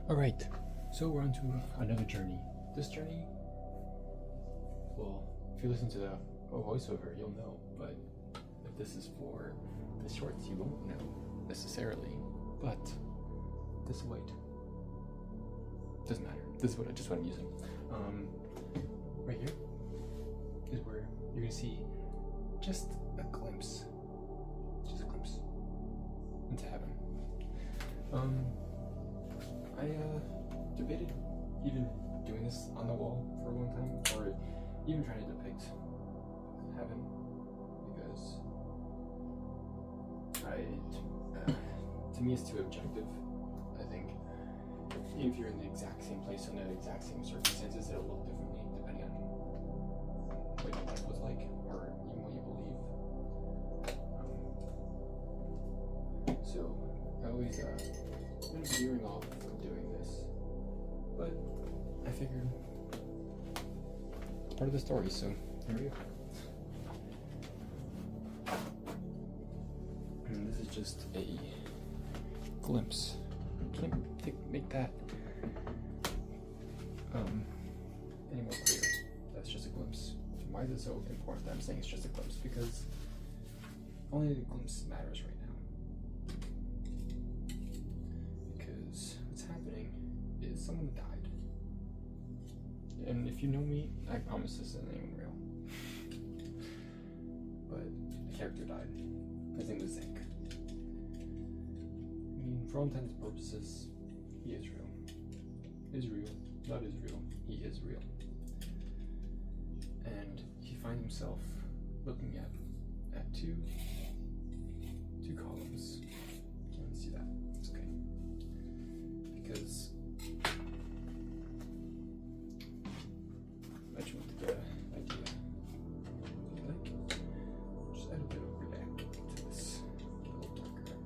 Alright, so we're on to another journey. This journey, well, if you listen to the voiceover, you'll know, but if this is for the shorts, you won't know necessarily, but this white doesn't matter. This is what I'm using. Right here is where you're gonna see just a glimpse into heaven. I debated even doing this on the wall for a long time, or even trying to depict heaven, because to me it's too objective. I think even if you're in the exact same place under the exact same circumstances, it'll look differently depending on what your life was like, or even what you believe. So I always been veering off from doing this, but I figured it's part of the story, so here we go. And this is just a glimpse. Can't make that any more clear. That's just a glimpse. Why is it so important that I'm saying it's just a glimpse? Because only the glimpse matters right now. Because what's happening is someone died. And if you know me, I promise this isn't even real. But the character died. His name was Zink. I mean, for all intents and purposes, he is real. Israel, not Israel, he is real. And he finds himself looking at two columns. Can't see that. It's okay. Because I just want to get an idea. Like, just add a bit of black to this, a little darker.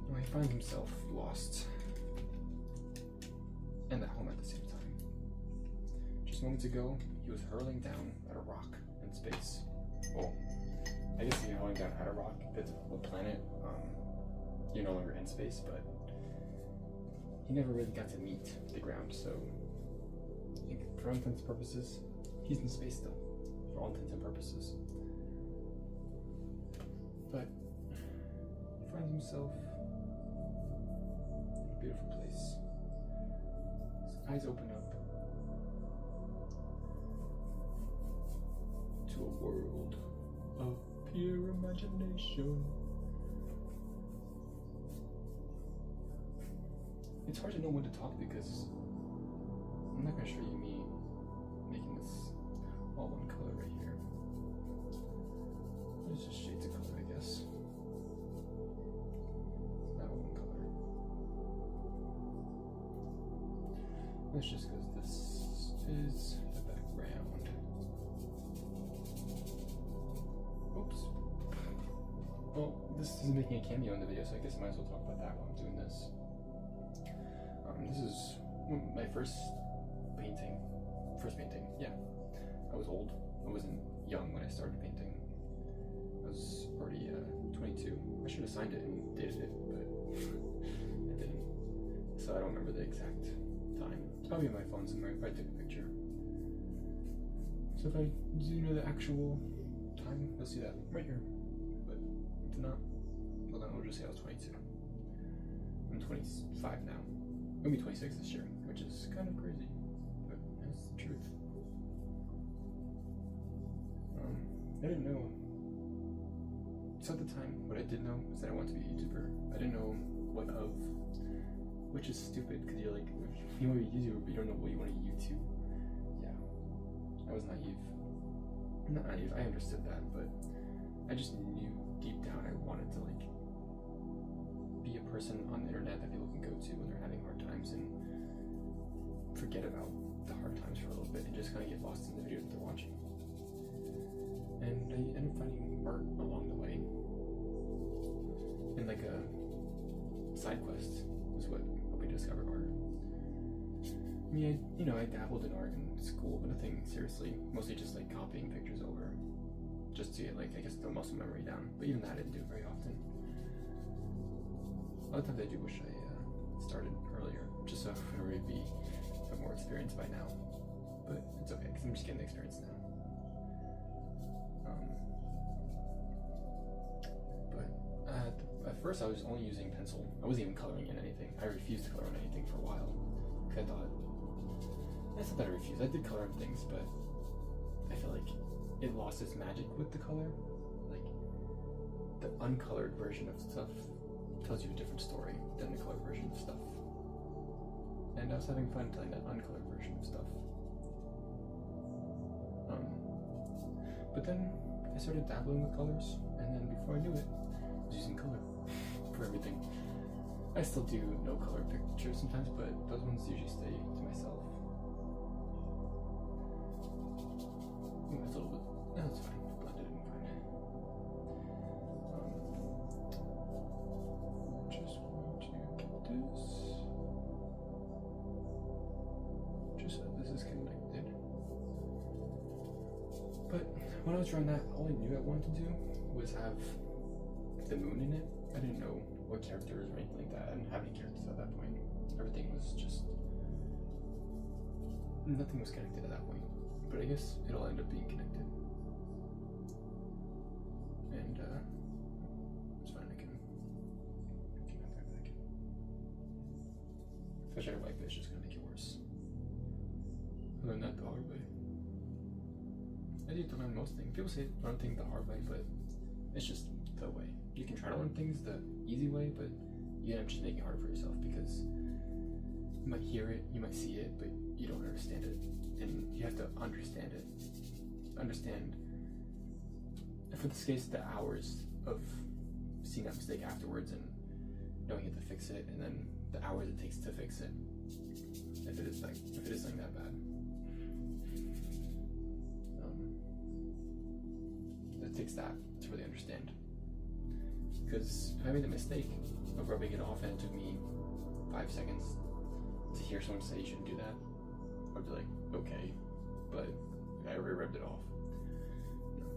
Well, he finds himself lost and at home at the same time. Just moments ago, he was hurling down at a rock in space. Well, I guess you're hurling down at a rock. It's a planet. You're no longer in space, but he never really got to meet the ground, so I think for all intents and purposes, he's in space still. For all intents and purposes. But he finds himself in a beautiful place. His eyes open up to a world of pure imagination. It's hard to know when to talk because I'm not gonna show you me making this all one color right here. It's just shades of color, I guess. It's not one color. That's just because this is the background. Oops. Well, this is making a cameo in the video, so I guess I might as well talk about that while I'm doing this. This is my first painting. Yeah. I was old. I wasn't young when I started painting. I was already 22. I should have signed it and dated it, but I didn't. So I don't remember the exact time. It's probably on my phone somewhere if I took a picture. So if I do know the actual time, you'll see that right here. But if not, well then I'll just say I was 22. I'm 25 now. I'm gonna be 26 this year, which is kind of crazy, but it's the truth. I didn't know. So at the time, what I did know was that I wanted to be a YouTuber. I didn't know what of, which is stupid because you're like, you want to be a YouTuber, but you don't know what you want to YouTube. Yeah, I was naive. Not naive, I understood that, but I just knew deep down I wanted to like be a person on the internet that people can go to when they're having hard times and forget about the hard times for a little bit and just kind of get lost in the videos that they're watching. And I ended up finding art along the way. And like a side quest was what helped me discover art. I mean, I dabbled in art in school, but nothing seriously. Mostly just like copying pictures over, just to get like, I guess, the muscle memory down. But even that I didn't do very often. lot of times I do wish I started earlier, just so I would already have more experience by now. But it's okay, because I'm just getting the experience now. But at first I was only using pencil. I wasn't even coloring in anything. I refused to color in anything for a while. Because I thought, that's not that I refused. I did color in things, but I feel like it lost its magic with the color. Like, the uncolored version of stuff tells you a different story than the colored version of stuff. And I was having fun telling that uncolored version of stuff. But then I started dabbling with colors, and then before I knew it, I was using color for everything. I still do no color pictures sometimes, but those ones usually stay to myself. Ooh, that's a little bit. No, that's fine. Blended in fine. Just want to get this. Just so this is connected. But when I was drawing that, all I knew I wanted to do was have the moon in it. I didn't know what characters or anything like that. I didn't have any characters at that point. Everything was just... nothing was connected at that point. But I guess it'll end up being connected. And, it's fine, I can connect that back. If I try to wipe it, it's just gonna make it worse. I learned that the hard way. I need to learn most things. People say learn things the hard way, but it's just the way. You can try to learn things the easy way, but you end up just making it harder for yourself because you might hear it, you might see it, but you don't understand it. And you have to understand it. Understand, for this case, the hours of seeing that mistake afterwards and knowing you have to fix it, and then the hours it takes to fix it. If it is something that bad. It takes that to really understand. Because if I made the mistake of rubbing it off and it took me 5 seconds to hear someone say you shouldn't do that, I'd be like, okay, but I already rubbed it off. No.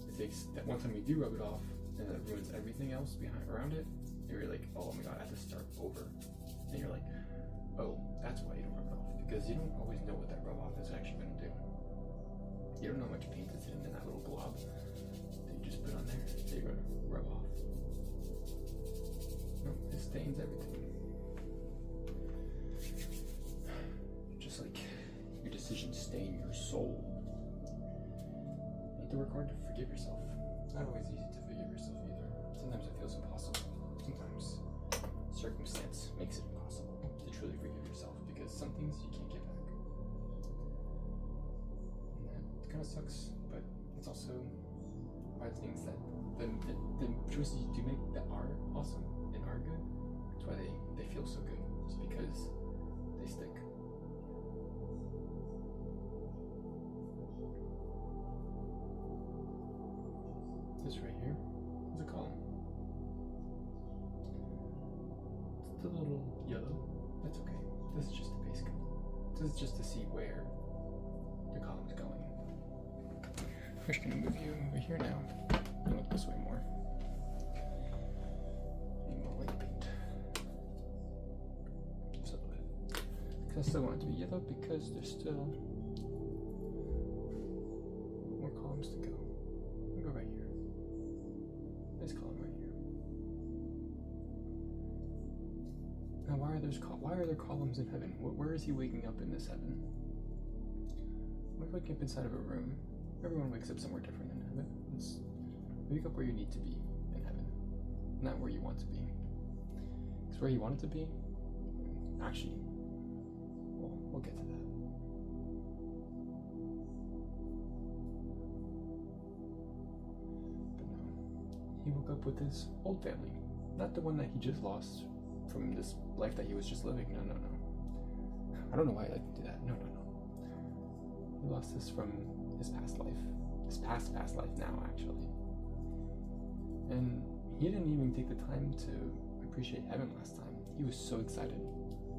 It takes that one time you do rub it off and that ruins everything else around it, and you're like, oh my god, I have to start over. And you're like, oh, that's why you don't rub it off. Because you don't always know what that rub off is actually going to do. You don't know how much paint is hidden in that little blob that you just put on there that you're going to rub off. No, it stains everything. Just like your decisions stain your soul. You need to work hard to forgive yourself. It's not always easy to forgive yourself either. Sometimes it feels impossible. Sometimes circumstance makes it impossible to truly forgive yourself because some things you can't get back. And that kind of sucks, but it's also why the things that the choices you do make that are awesome and are good, that's why they feel so good. It's because they stick. This right here is a column. It's a little yellow. That's okay. This is just a base color. This is just to see where the column is going. I'm just gonna move you over here now. And look this way more. Need more white paint. Just a little bit. Because I still want it to be yellow because there's still more columns to go. I'll go right here. This column right here. Now why are there columns in heaven? Where is he waking up in this heaven? What if I waking up inside of a room? Everyone wakes up somewhere different in heaven. Wake up where you need to be in heaven, not where you want to be. Because where you want it to be, actually, we'll get to that. But no, he woke up with his old family, not the one that he just lost from this life that he was just living. No. I don't know why I like to do that. No. He lost this from his past life. His past life now, actually. And he didn't even take the time to appreciate heaven last time. He was so excited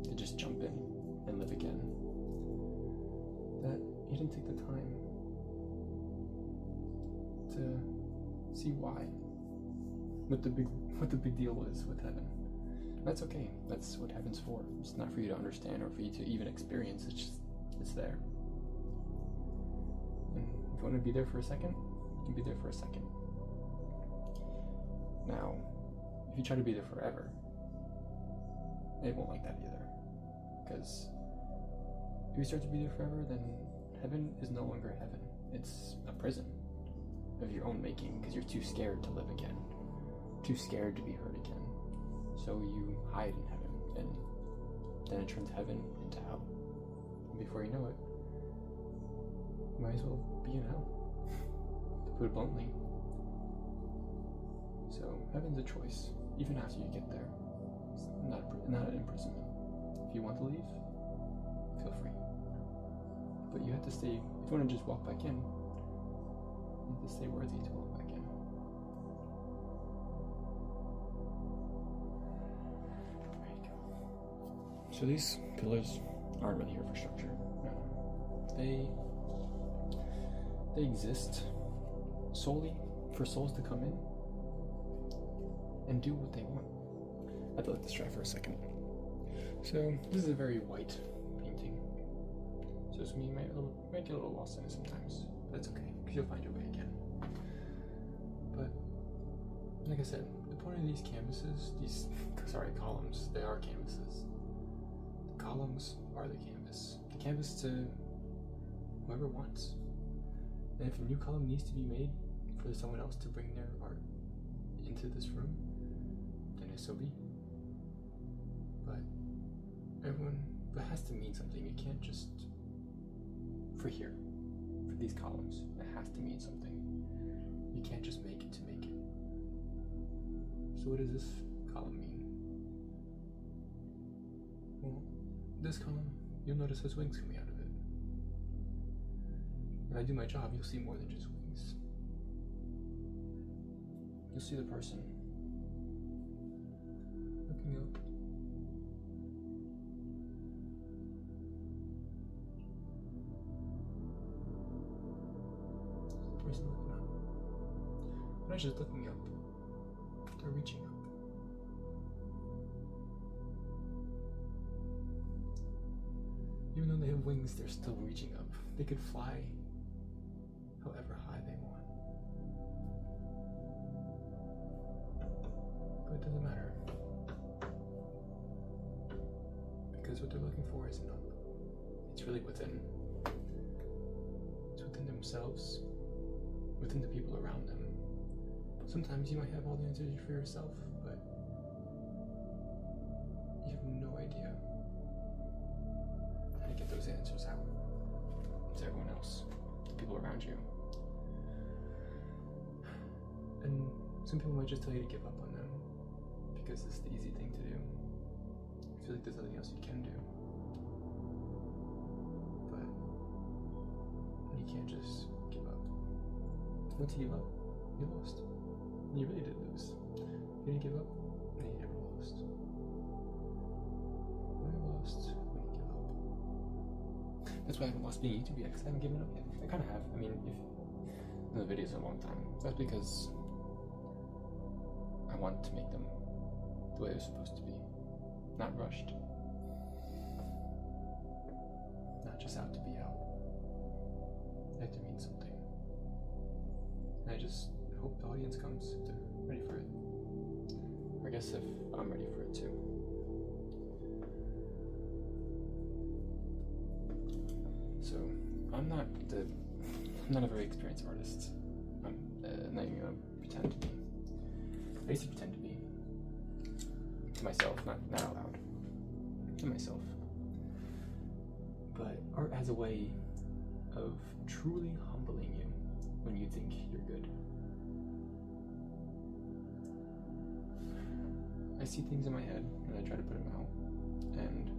to just jump in and live again that he didn't take the time to see why. What the big deal was with heaven. That's okay. That's what heaven's for. It's not for you to understand or for you to even experience. It's there. And if you want to be there for a second, you can be there for a second. Now, if you try to be there forever, it won't like that either. Because if you start to be there forever, then heaven is no longer heaven. It's a prison of your own making, because you're too scared to live again, too scared to be hurt again. So you hide in heaven, and then it turns heaven into hell. And before you know it, you might as well be in hell, to put it bluntly. So heaven's a choice, even after you get there. It's not an imprisonment. If you want to leave, feel free. But you have to stay. If you want to just walk back in, you have to stay worthy to walk back in. There you go. So these pillars aren't really here for structure. No. They exist solely for souls to come in and do what they want. I'd let this try for a second. So this is a very white painting. So it's me might get a little lost in it sometimes, but it's okay, because you'll find your way again. But like I said, the point of these canvases, columns, they are canvases. The columns are the canvas. The canvas to whoever wants. And if a new column needs to be made for someone else to bring their art into this room, then so be. But it has to mean something. You can't just, for these columns, it has to mean something. You can't just make it to make it. So what does this column mean? Well, this column, you'll notice has wings coming out of it. When I do my job, you'll see more than just wings. You'll see the person looking up. The person looking up. They're not just looking up, they're reaching up. Even though they have wings, they're still reaching up. They could fly however high they want. But it doesn't matter. Because what they're looking for isn't up. It's really within. It's within themselves, within the people around them. Sometimes you might have all the answers for yourself, but you have no idea how to get those answers out to everyone else, the people around you. And some people might just tell you to give up on them because it's the easy thing to do. I feel like there's nothing else you can do. But you can't just give up. Once you give up, you lost. And you really did lose. You didn't give up, and you never lost. You only lost when you give up. That's why I haven't lost being YouTube yet, because I haven't given up yet. I kind of have. I mean, if the videos are a long time. That's because I want to make them the way they're supposed to be. Not rushed. Not just out to be out. They have to mean something. And I just hope the audience comes if they're ready for it. Or I guess if I'm ready for it too. So, I'm not a very experienced artist. I'm not even gonna pretend to be. I used to pretend to be. To myself, not out loud. To myself. But art has a way of truly humbling you when you think you're good. I see things in my head and I try to put them out. And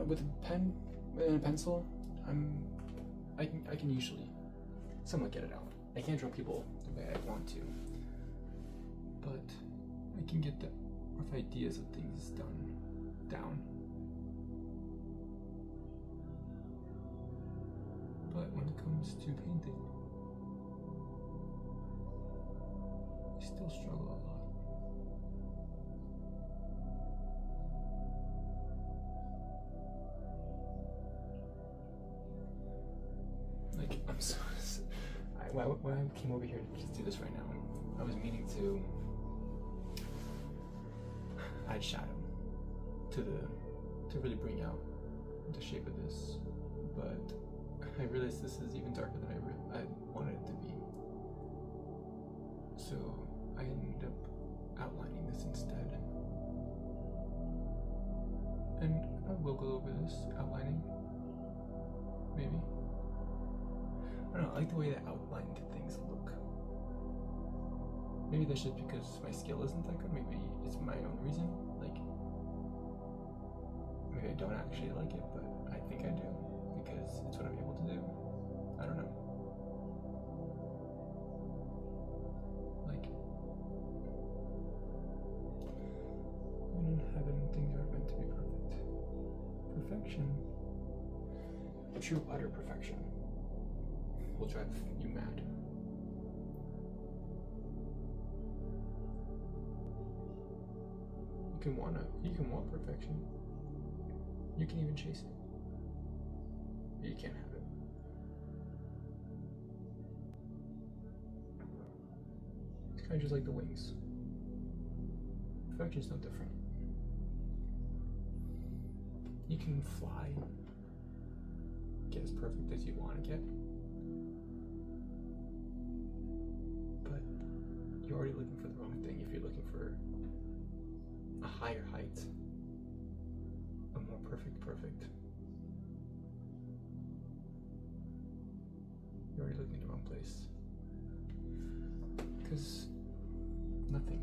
with a pen and a pencil, I can usually somewhat get it out. I can't draw people the way I want to, but I can get the rough ideas of things down. But when it comes to painting, I still struggle a lot. When I came over here to just do this right now, I was meaning to add shadow to really bring out the shape of this, but I realized this is even darker than I wanted it to be. So I ended up outlining this instead, and I will go over this outlining. Maybe. I don't know, I like the way that outlined things look. Maybe that's just because my skill isn't that good. Maybe it's my own reason. Like, maybe I don't actually like it, but I think I do because it's what I'm able to do. I don't know. Like, even in heaven, things aren't meant to be perfect. Perfection, true utter perfection, will drive you mad. You can want perfection. You can even chase it. But you can't have it. It's kind of just like the wings. Perfection's no different. You can fly, get as perfect as you want to get, but you're already looking for the wrong thing if you're looking for a higher height, a more perfect. You're already looking in the wrong place. Because nothing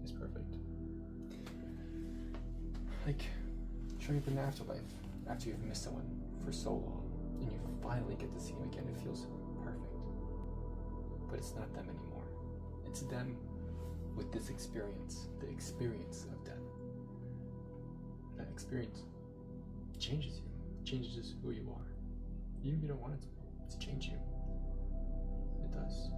is perfect. Like, showing up in the afterlife after you've missed someone for so long and you finally get to see them again, it feels perfect. But it's not them anymore. It's them with this experience, the experience of death. That experience changes you, changes who you are. Even if you don't want it to change you. It does.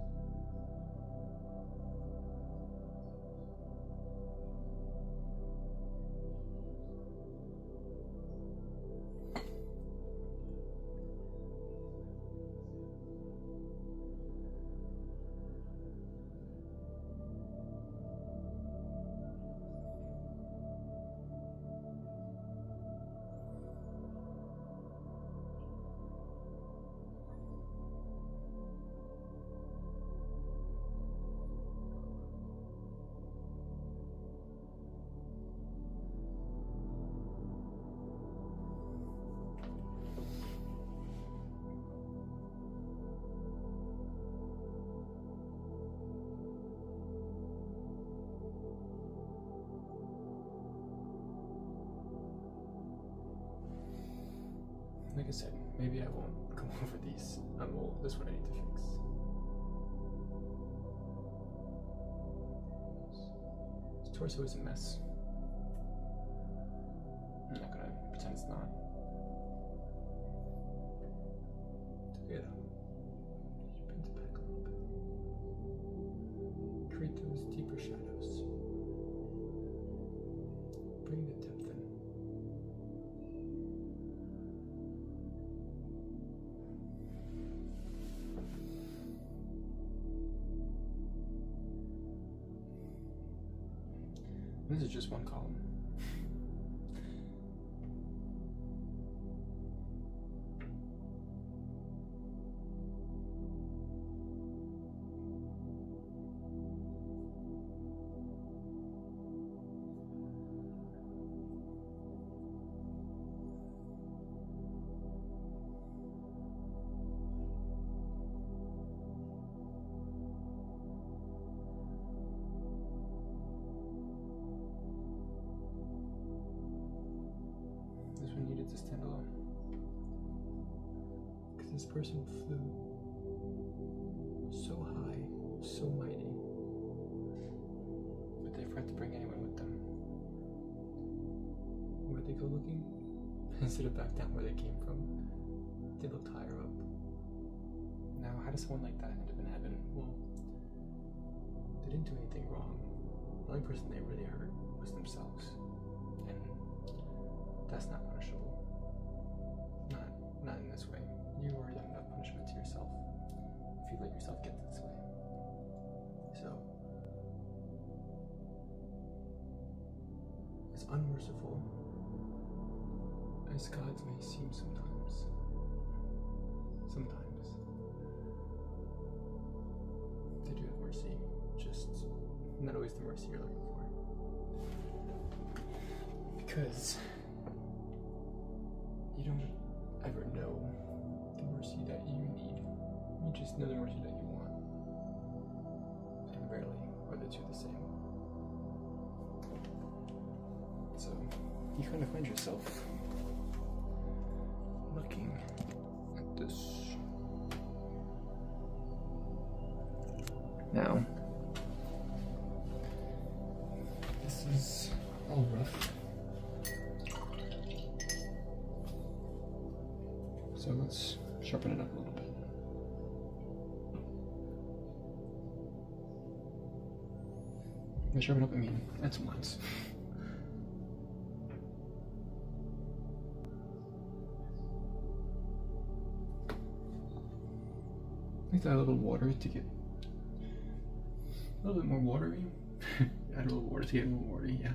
Like I said, maybe I won't come over these. This one I need to fix. His torso is a mess. I'm not gonna pretend it's not. It's okay though. Just bring it back a little bit. Create those deeper shadows. Bring the depth in. This is just one column. Needed to stand alone because this person flew so high, so mighty, but they forgot to bring anyone with them. Where'd they go looking? Instead of back down where they came from, they looked higher up. Now, how does someone like that end up in heaven? Well, they didn't do anything wrong. The only person they really hurt was themselves. That's not punishable. Not in this way. You reward and not punishment to yourself if you let yourself get this way. So, as unmerciful as gods may seem sometimes, they do have mercy, just not always the mercy you're looking for. Because you don't ever know the mercy that you need. You just know the mercy that you want. And rarely are the two the same. So you kind of find yourself looking at this. Now, this is all rough. So let's sharpen it up a little bit. By sharpen up, I mean add some lines. I like to add a little water to get a little bit more watery. Add a little water to get a little watery, yeah.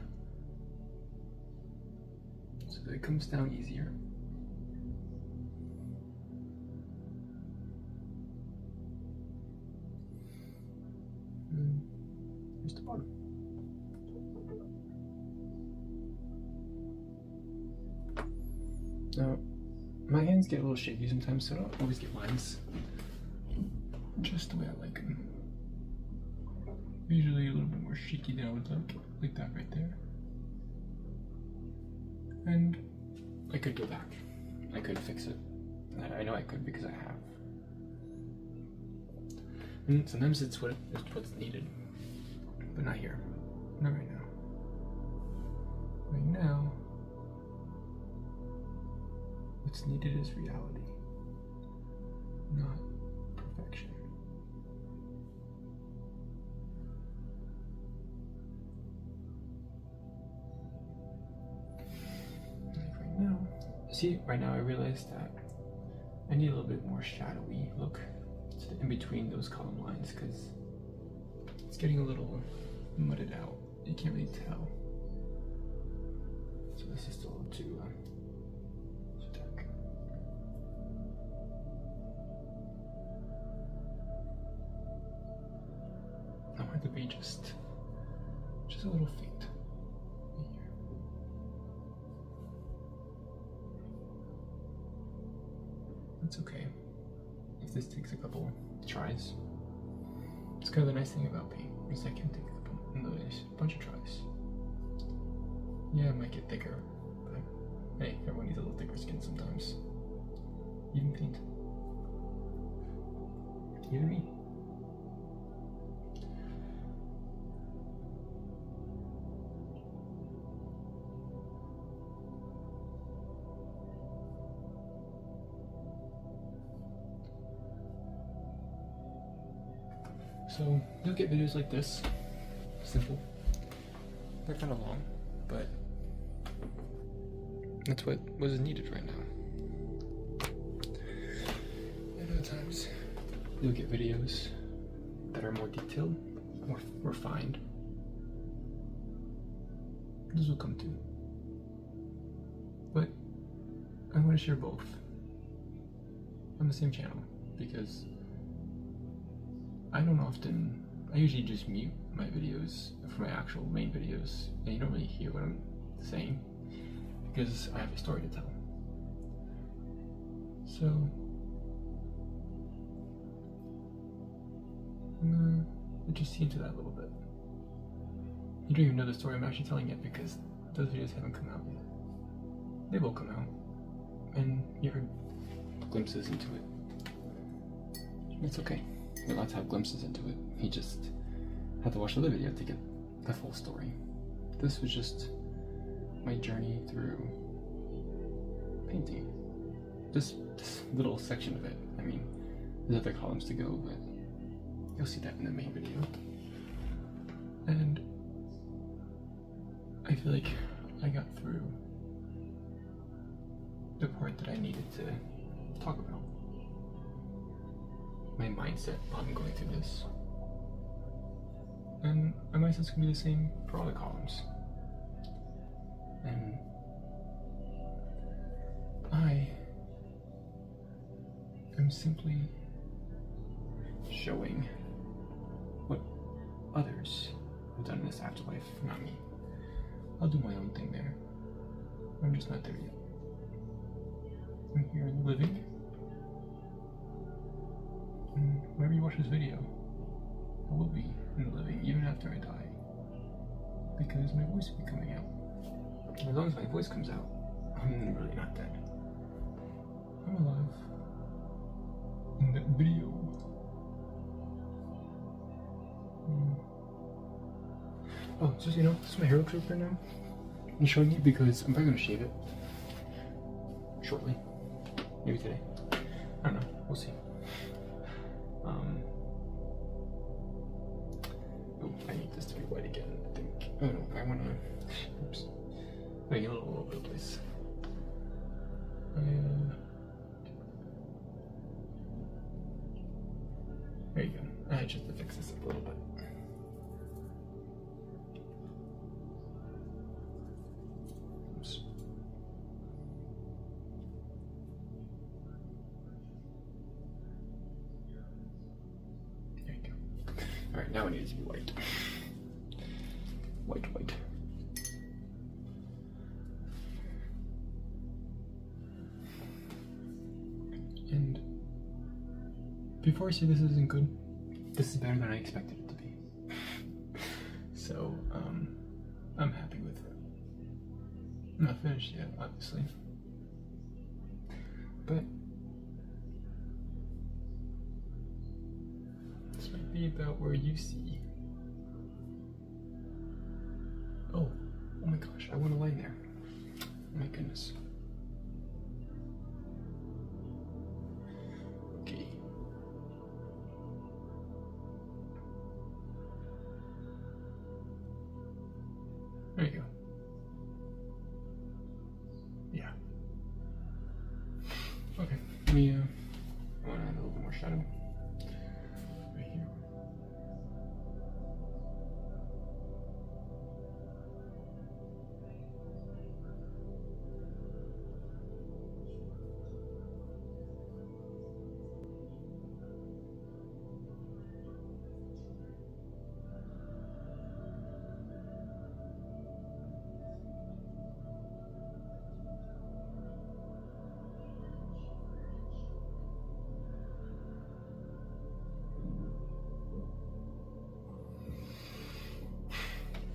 So that it comes down easier. And here's the bottom. Now, my hands get a little shaky sometimes, so I don't always get lines just the way I like them. Usually a little bit more shaky than I would like that right there. And I could go back. I could fix it. I know I could because I have. And sometimes it's what's needed, but not here. Not right now. Right now, what's needed is reality, not perfection. Like right now, see, right now I realized that I need a little bit more shadowy look in between those column lines because it's getting a little mudded out. You can't really tell. So this is still a little too dark. I want it to be just a little faint right here. That's okay. If this takes a couple tries, it's kind of the nice thing about paint is I can take a bunch of tries. Yeah, it might get thicker, but hey, everyone needs a little thicker skin sometimes. Even paint. Even me. So you'll get videos like this, simple. They're kind of long, but that's what was needed right now. And other times you'll get videos that are more detailed, more refined. Those will come too. But I want to share both on the same channel because I usually just mute my videos for my actual main videos, and you don't really hear what I'm saying because I have a story to tell. So I'm gonna just see into that a little bit. You don't even know the story I'm actually telling yet because those videos haven't come out yet. They will come out, and you heard glimpses into it. It's okay. You're allowed to have glimpses into it. You just have to watch the other video to get the full story. This was just my journey through painting. This little section of it. I mean, there's other columns to go, but you'll see that in the main video. And I feel like I got through the part that I needed to talk about. my mindset while I'm going through this. And my mindset's gonna be the same for all the columns. And I am simply showing what others have done in this afterlife, not me. I'll do my own thing there. I'm just not there yet. I'm here living. And whenever you watch this video, I will be in the living even after I die. Because my voice will be coming out. And as long as my voice comes out, I'm really not dead. I'm alive. In that video. Oh, just so you know, this is my hair looks right now. I'm showing you because I'm probably gonna shave it shortly. Maybe today. I don't know. We'll see. Oh, I need this to be white again, I think. Oh no, I wanna. Oops. Make it a little all over the place. There you go. I just have to fix this up a little bit. Oops. There you go. Alright, now it needs to be white. White. And before I say this isn't good, this is better than I expected it to be. So, I'm happy with it. I'm not finished yet, obviously. But this might be about where you see. Oh my gosh, I want a line there. Oh my goodness. Okay. There you go. Yeah. Okay. Let me I want to add a little bit more shadow. Right here.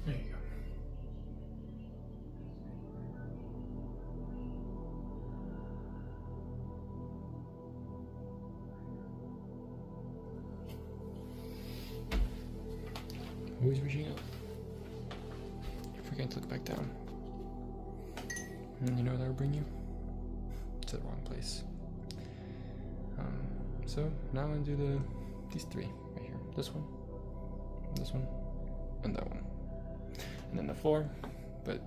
There you go. Always reaching up. You're forgetting to look back down. And you know where that will bring you? To the wrong place. So now I'm gonna do these three right here. This one, and that one. And then the floor, but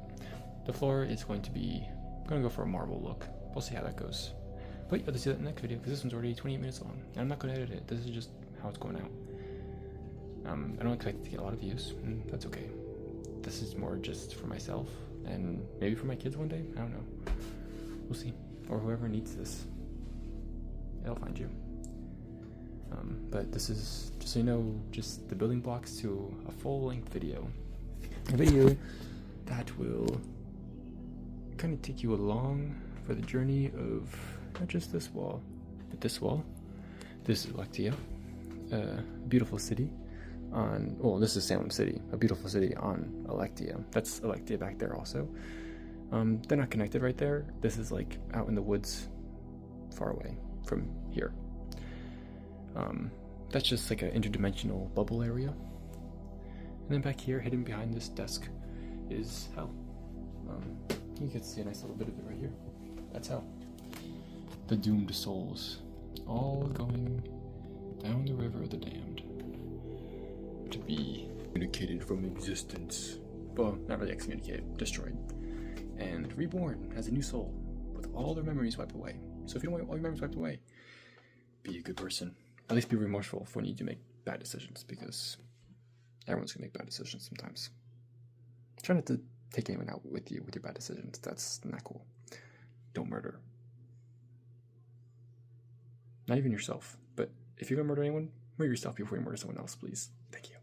the floor is going to be, I'm gonna go for a marble look. We'll see how that goes. But you have to see that in the next video because this one's already 28 minutes long. And I'm not gonna edit it. This is just how it's going out. I don't expect it to get a lot of views, and that's okay. This is more just for myself and maybe for my kids one day. I don't know. We'll see. Or whoever needs this, it'll find you. But this is, just so you know, just the building blocks to a full-length video. A video that will kind of take you along for the journey of not just this wall, but this wall. This is Electia, a beautiful city on, well, this is Salem City, a beautiful city on Electia. That's Electia back there also. They're not connected right there. This is like out in the woods, far away from here. That's just like an interdimensional bubble area. And then back here, hidden behind this desk, is hell. You can see a nice little bit of it right here. That's hell. The doomed souls, all going down the river of the damned, to be excommunicated from existence. Well, not really excommunicated, destroyed. And reborn as a new soul, with all their memories wiped away. So if you don't want all your memories wiped away, be a good person. at least be remorseful for when you do make bad decisions, because everyone's gonna make bad decisions sometimes. Try not to take anyone out with you with your bad decisions. That's not cool. Don't murder. Not even yourself. But if you're gonna murder anyone, murder yourself before you murder someone else, please. Thank you.